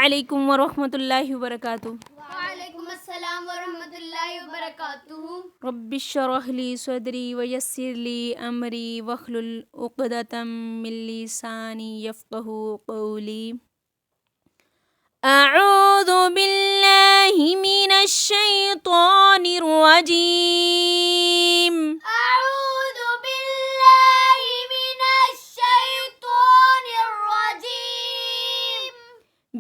عليكم ورحمة الله وبركاته. وعليكم السلام ورحمة الله وبركاته. رب اشرح لي صدري ويسر لي أمري واحلل عقدة من لساني يفقه قولي. أعوذ بالله من الشيطان الرجيم. أعوذ بالله من الشيطان الرجيم.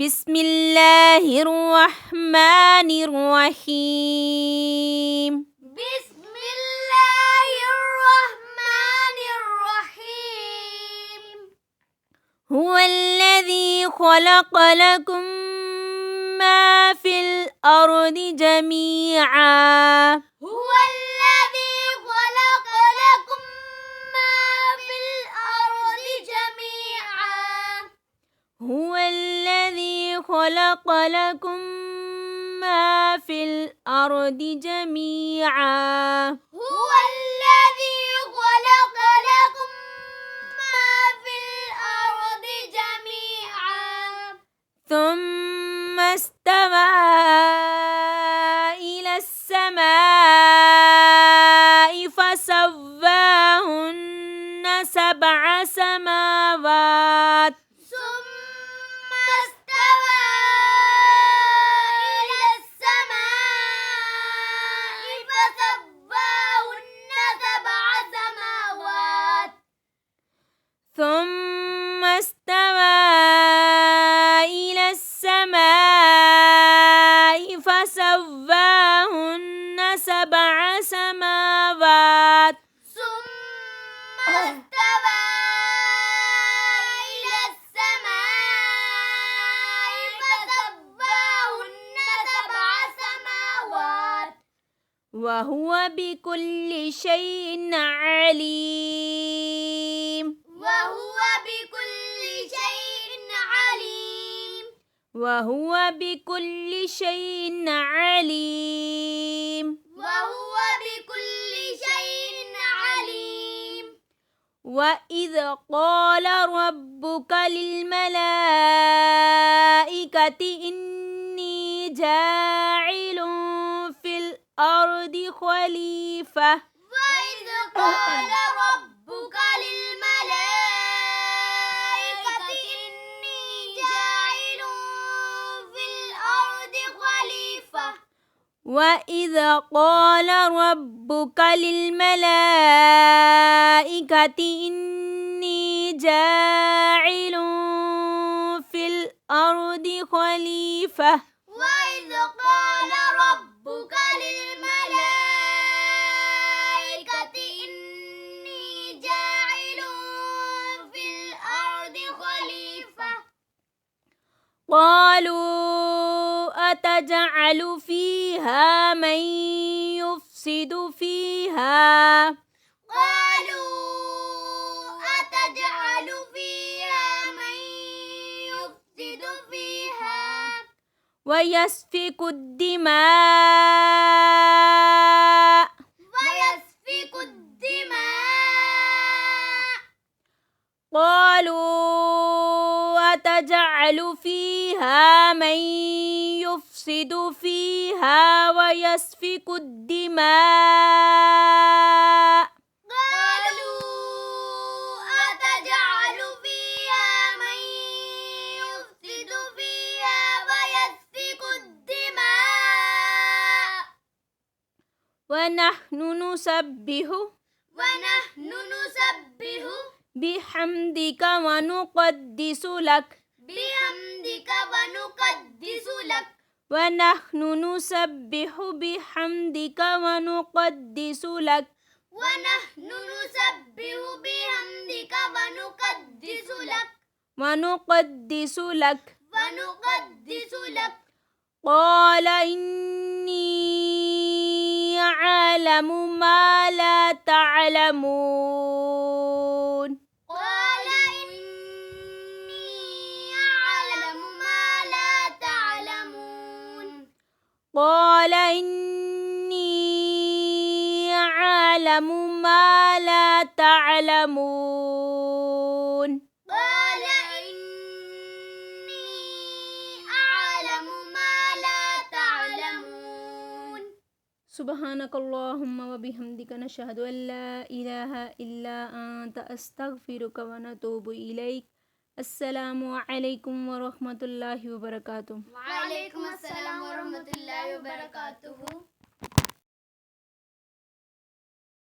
بسم الله الرحمن الرحيم. بسم الله الرحمن الرحيم. هو الذي خلق لكم ما في الأرض جميعا. هو الذي خلق لكم ما في الأرض جميعا. هو الذي خلق لكم ما في الأرض جميعا. هو الذي خلق لكم ما في الأرض جميعا. ثم استوى إلى السماء فسواهن سبع سماوات. ثم استوى إلى السماء فسواهن سبع سماوات. ثم استوى إلى السماء فسواهن سبع سماوات. ثم استوى إلى السماء فسواهن سبع سماوات. وهو بكل شيء عليم. وهو بكل شيء عليم. وهو بكل شيء عليم. وهو بكل شيء عليم. وإذ قال ربك للملائكة إني جاعل في الأرض خليفة. وإذ قال ربك للملائكة إني جاعل في الأرض خليفة. وإذ قال ربك للملائكة إني جاعل في الأرض خليفة. وإذ قال ربك للملائكة إني جاعل في الأرض خليفة. قالوا أتجعل فيها من يفسد فيها. قالوا أتجعل فيها من يفسد فيها ويسفك الدماء. ويسفك الدماء. قالوا أتجعل فيها من يفسد فيها ويسفك الدماء. قالوا أتجعل فيها من يفسد فيها ويسفك الدماء ونحن نسبح بحمدك ونقدس لك. بحمدك ونقدس لك. ونحن نسبح بحمدك ونقدس لك. ونحن نسبح بحمدك ونقدس لك. ونقدس لك. ونقدس لك. قال إني أعلم ما لا تعلمون. قال إني أعلم ما لا تعلمون. قال إني أعلم ما لا تعلمون. قال إني सुबहानकल्लाहुम्मा व बिहम्दिका नशहदु अल्ला इलाहा इल्ला अंता अस्तगफिरुका व नतूबु इलैक। अस्सलामु अलैकुम व रहमतुल्लाहि व बरकातुहू। वालेकुम अस्सलाम व रहमतुल्लाहि व बरकातुहू।